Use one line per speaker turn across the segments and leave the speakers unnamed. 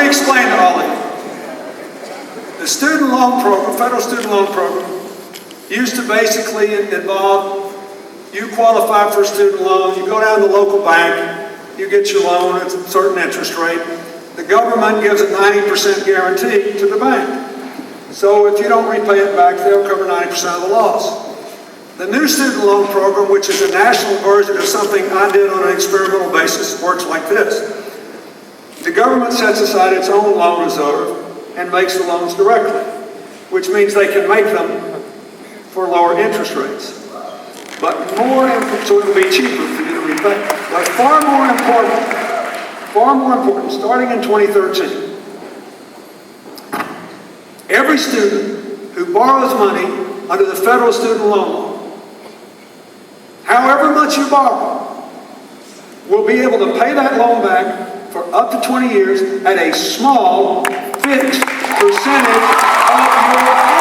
explain to all of you. The student loan program, federal student loan program, used to basically involve you qualify for a student loan, you go down to the local bank, you get your loan at a certain interest rate. The government gives a 90% guarantee to the bank. So if you don't repay it back, they'll cover 90% of the loss. The new student loan program, which is a national version of something I did on an experimental basis, works like this. The government sets aside its own loan reserve and makes the loans directly, which means they can make them for lower interest rates. But so it'll be cheaper for you to repay. But far more important, starting in 2013, every student who borrows money under the federal student loan law, however much you borrow, will be able to pay that loan back for up to 20 years at a small, fixed percentage of your income.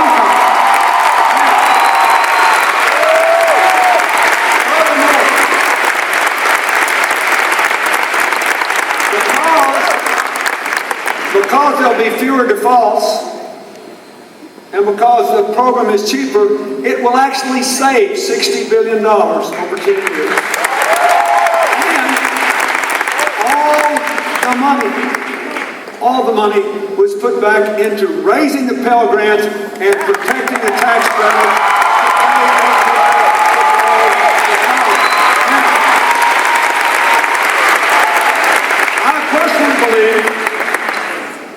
Because there'll be fewer defaults, and because the program is cheaper, it will actually save $60 billion over 10 years. And all the money was put back into raising the Pell Grants and protecting the tax credit.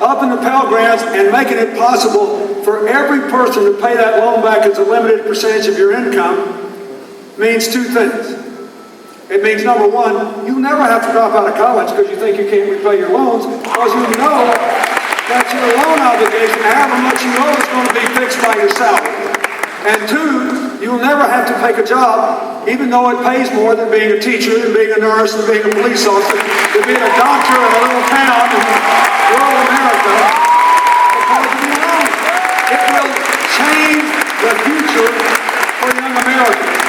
Up in the Pell Grants and making it possible for every person to pay that loan back as a limited percentage of your income means two things. It means, number one, you never have to drop out of college because you think you can't repay your loans, because you know that your loan obligation, however much you owe, is going to be fixed by your salary. And two, you'll never have to take a job, even though it pays more than being a teacher, and being a nurse, and being a police officer, than being a doctor in a little town in rural America, because of your loan. It will change the future for young Americans.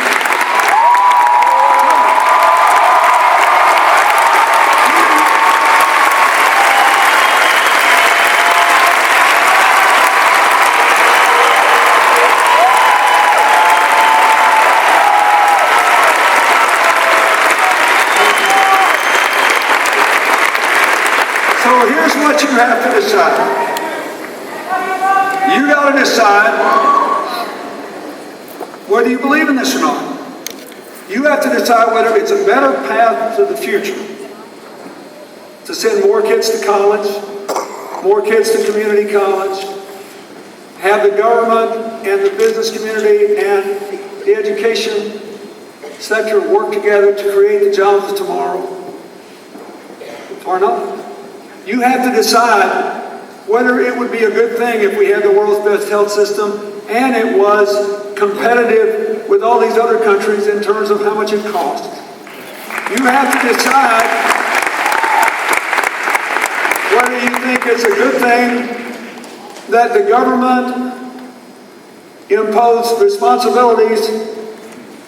So here's what you have to decide. You got to decide whether you believe in this or not. You have to decide whether it's a better path to the future to send more kids to college, more kids to community college, have the government and the business community and the education sector work together to create the jobs of tomorrow, or not. You have to decide whether it would be a good thing if we had the world's best health system and it was competitive with all these other countries in terms of how much it costs. You have to decide whether you think it's a good thing that the government imposed responsibilities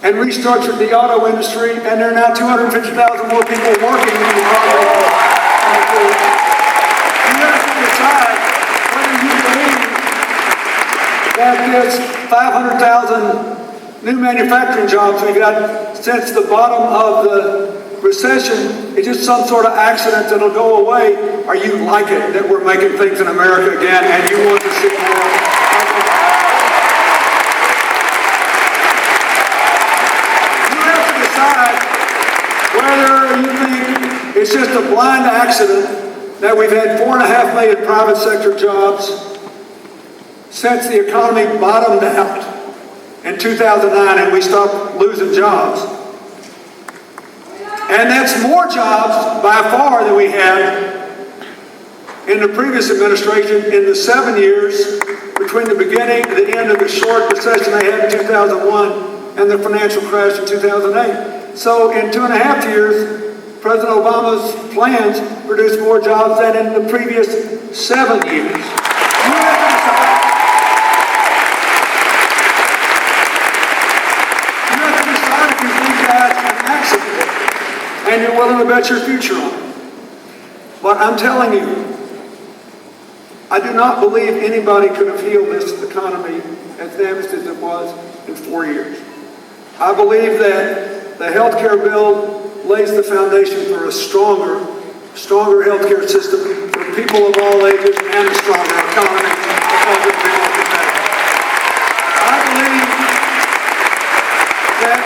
and restructured the auto industry, and there are now 250,000 more people working in the auto industry. You have to decide whether you believe that this 500,000 new manufacturing jobs we got since the bottom of the recession is just some sort of accident that'll go away, or you like it that we're making things in America again and you want to see more. You have to decide whether you think it's just a blind accident that we've had 4.5 million private sector jobs since the economy bottomed out in 2009 and we stopped losing jobs. And that's more jobs by far than we had in the previous administration in the 7 years between the beginning and the end of the short recession they had in 2001 and the financial crash in 2008. So in 2.5 years, President Obama's plans produced more jobs than in the previous 7 years. You have to decide. You have to decide if you think that's an accident and you're willing to bet your future on it. But I'm telling you, I do not believe anybody could have healed this economy as damaged as it was in 4 years. I believe that the health care bill lays the foundation for a stronger healthcare system for people of all ages and a stronger economy because of the bill today. I believe that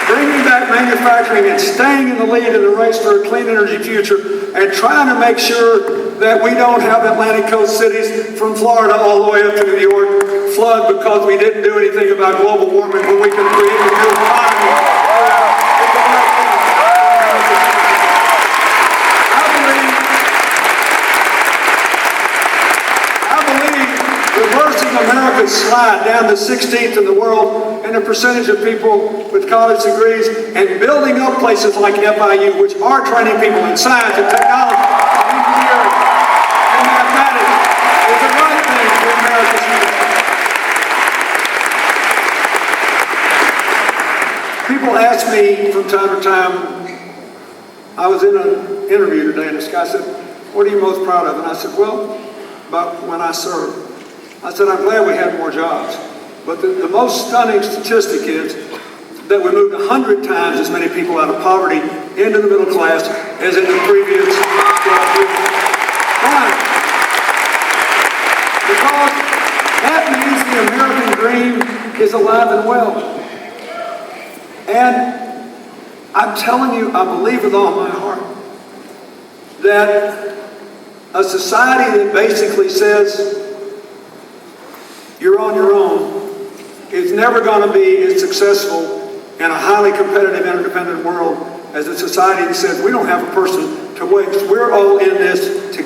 bringing back manufacturing and staying in the lead in the race for a clean energy future and trying to make sure that we don't have Atlantic coast cities from Florida all the way up to New York flood because we didn't do anything about global warming when we can create a new economy. America slide down to 16th in the world in the percentage of people with college degrees and building up places like FIU, which are training people in science and technology, and engineering, and mathematics, is the right thing for America's youth. People ask me from time to time, I was in an interview today and this guy said, "What are you most proud of?" And I said, "Well, about when I served." I said, "I'm glad we had more jobs." But the most stunning statistic is that we moved 100 times as many people out of poverty into the middle class as in the previous 12 years. Why? Because that means the American dream is alive and well. And I'm telling you, I believe with all my heart that a society that basically says, you're on your own, is never going to be as successful in a highly competitive, interdependent world as a society that says we don't have a person to waste. We're all in this together.